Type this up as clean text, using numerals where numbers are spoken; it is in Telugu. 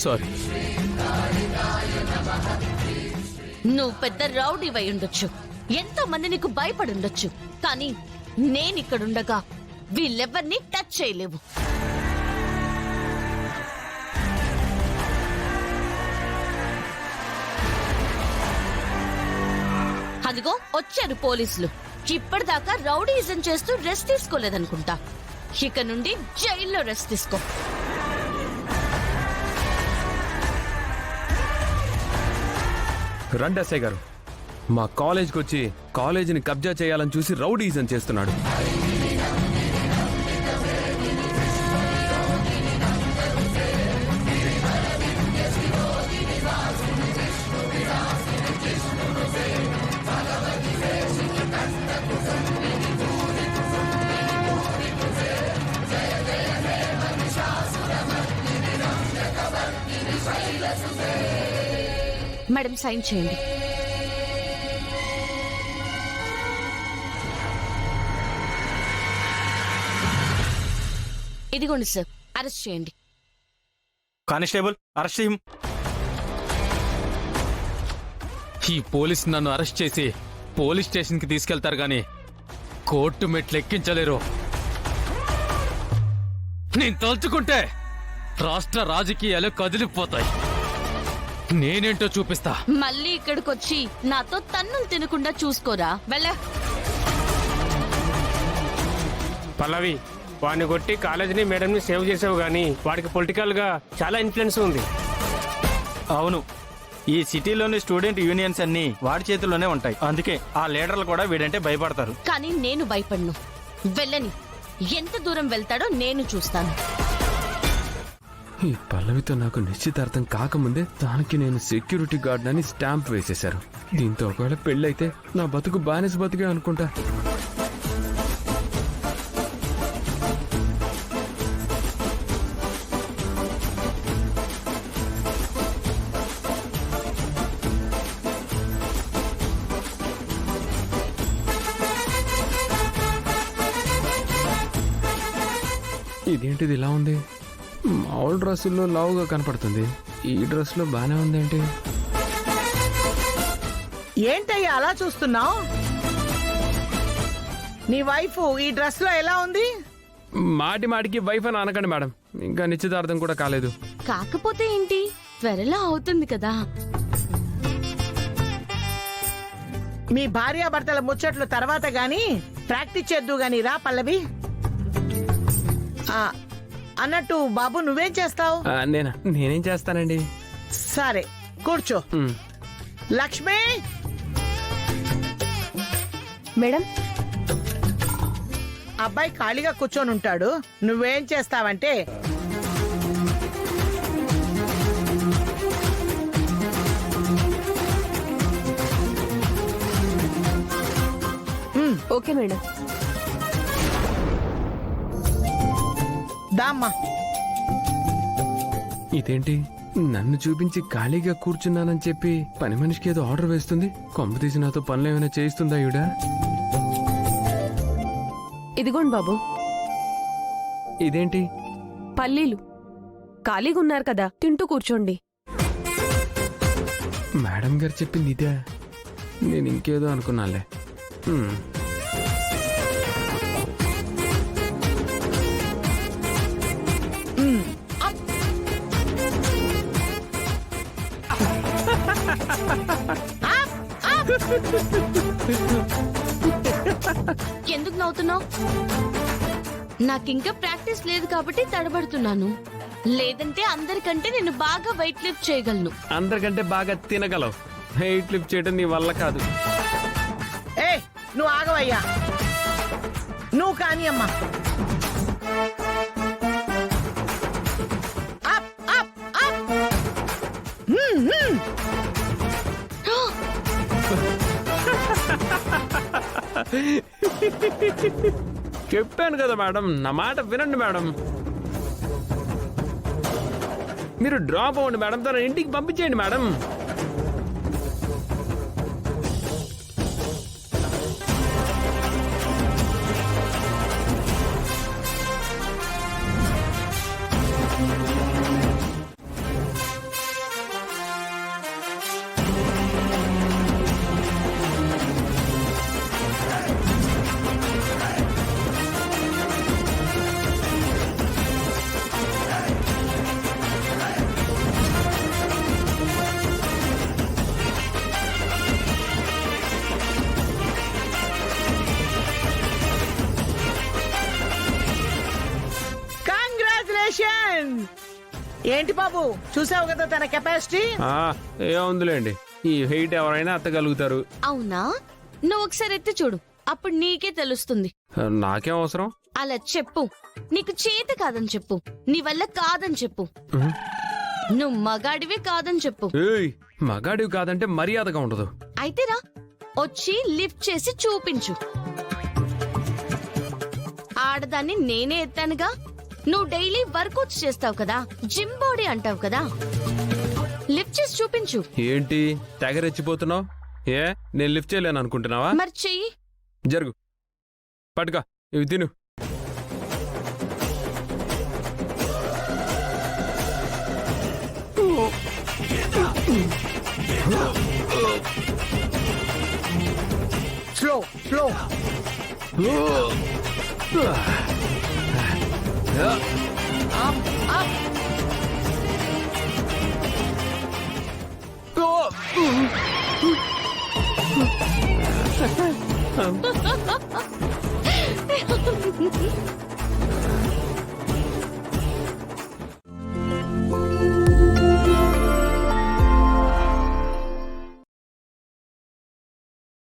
సారీ. నువ్వు పెద్ద రౌడీవై ఉండొచ్చు, ఎంతో మంది నీకు భయపడి ఉండొచ్చు, కానీ నేనిక్కడుండగా వీళ్ళెవ్వరినీ టచ్ చేయలేవు. అదిగో వచ్చారు పోలీసులు. ఇప్పటిదాకా రౌడీయిజం చేస్తూ రెస్ట్ తీసుకోలేదనుకుంటా. ఇక నుండి జైల్లో రెస్ట్ తీసుకో. రండి ఎస్ఐ గారు, మా కాలేజ్కి వచ్చి కాలేజీని కబ్జా చేయాలని చూసి రౌడీయిజం చేస్తున్నాడు. మేడం సైన్ చేయండి. ఇదిగోండి సార్, అరెస్ట్ చేయండి. కానిస్టేబుల్ అరెస్ట్ చేయం. ఈ పోలీసు నన్ను అరెస్ట్ చేసి పోలీస్ స్టేషన్కి తీసుకెళ్తారు గాని కోర్టు మెట్లు ఎక్కించలేరు. నేను తలుచుకుంటే రాష్ట్ర రాజకీయాలు కదిలిపోతాయి. నేనేంటో చూపిస్తా. మళ్ళీ ఇక్కడికొచ్చి నాతో తన్నులు తినకుండా చూసుకోరా. వెళ్ళ. పల్లవి, వాడిని కొట్టి కాలేజీని మేడంని సేవ్ చేసావు గానీ వాడికి పొలిటికల్ గా చాలా ఇన్ఫ్లుయెన్స్ ఉంది. అవును, ఈ సిటీలోని స్టూడెంట్ యూనియన్స్ అన్ని వాడి చేతుల్లోనే ఉంటాయి. అందుకే ఆ లీడర్లు కూడా వీడంటే భయపడతారు. కానీ నేను భయపడను. వెళ్ళని. ఎంత దూరం వెళ్తాడో నేను చూస్తాను. ఈ పల్లవితో నాకు నిశ్చితార్థం కాకముందే దానికి నేను సెక్యూరిటీ గార్డ్ అని స్టాంప్ వేసేశారు. దీంతో ఒకవేళ పెళ్ళైతే నా బతుకు బానిస బతుకే అనుకుంటా. ఇదేంటిది ఇలా ఉంది? మామూలు డ్రెస్సుల్లో లావుగా కనపడుతుంది, ఈ డ్రెస్ లో బానే ఉందేంటి? ఏంటయ్యా అలా చూస్తున్నావు? నీ వైఫ్ ఈ డ్రెస్ లో ఎలా ఉంది? మాటి మాటికి వైఫ్ అని అనకండి మేడం, ఇంకా నిశ్చితార్థం కూడా కాలేదు. కాకపోతే ఏంటి, త్వరలో అవుతుంది కదా. మీ భార్యాభర్తల ముచ్చట్లు తర్వాత గాని ప్రాక్టీస్ చేద్దు గాని రా పల్లవి. అన్నట్టు బాబు నువ్వేం చేస్తావు? నేనేం చేస్తానండి. సరే కూర్చో. లక్ష్మి మేడం, అబ్బాయి ఖాళీగా కూర్చొని ఉంటాడు, నువ్వేం చేస్తావంటే ఓకే మేడం. దామ్మా. ఇదేంటి, నన్ను చూపించి ఖాళీగా కూర్చున్నానని చెప్పి పని మనిషికి ఏదో ఆర్డర్ వేస్తుంది. కొంప తీసి నాతో పనులు ఏమైనా చేయిస్తుందా ఈవిడ? ఇదిగోండి బాబు. ఇదేంటి? పల్లీలు. ఖాళీగా ఉన్నారు కదా, తింటూ కూర్చోండి. మేడం గారు చెప్పింది ఇదే, నేను ఇంకేదో అనుకున్నాలే. ఎందుకు నవ్వుతున్నావు? నాకింకా ప్రాక్టీస్ లేదు కాబట్టి తడబడుతున్నాను. లేదంటే అందరికంటే నేను బాగా వెయిట్ లిఫ్ట్ చేయగలను. అందరికంటే బాగా తినగలవు, వెయిట్ లిఫ్ట్ చేయడం నీ వల్ల కాదు. ఏ నువ్వు ఆగవయ్యా, నువ్వు కాని అమ్మా. చెప్పాను కదా మేడం, నా మాట వినండి మేడం. మీరు డ్రాప్ అవ్వండి మేడం, తన ఇంటికి పంపించేయండి మేడం. ఏంటి బాబు చూసావు కదా తన కెపాసిటీ. ఏముందిలేండి, ఈ వెయిట్ ఎవరైనా ఎత్తగలుగుతారు. అవునా? నువ్వు ఒకసారి ఎత్తి చూడు, అప్పుడు నీకే తెలుస్తుంది. నాకేం అవసరం? అలా చెప్పు. నీకు చేత కాదని చెప్పు, నీ వల్ల కాదని చెప్పు, నువ్వు మగాడివే కాదని చెప్పు. ఏయ్, మగాడివి కాదంటే మర్యాదగా ఉండదు. అయితే రా, వచ్చి లిఫ్ట్ చేసి చూపించు. ఆడదాన్ని నేనే ఎత్తానుగా. నువ్వు డైలీ వర్కౌట్స్ చేస్తావు కదా, జిమ్ బాడీ అంటావు కదా, లిఫ్ట్ చేసి చూపించు. ఏంటి తెగరెచ్చిపోతున్నావు? ఏ, నేను లిఫ్ట్ చేయలేను అనుకుంటున్నావా? మరి చెయ్యి. జరుగు, పట్టుగా, ఇవి తిను. Slow slow.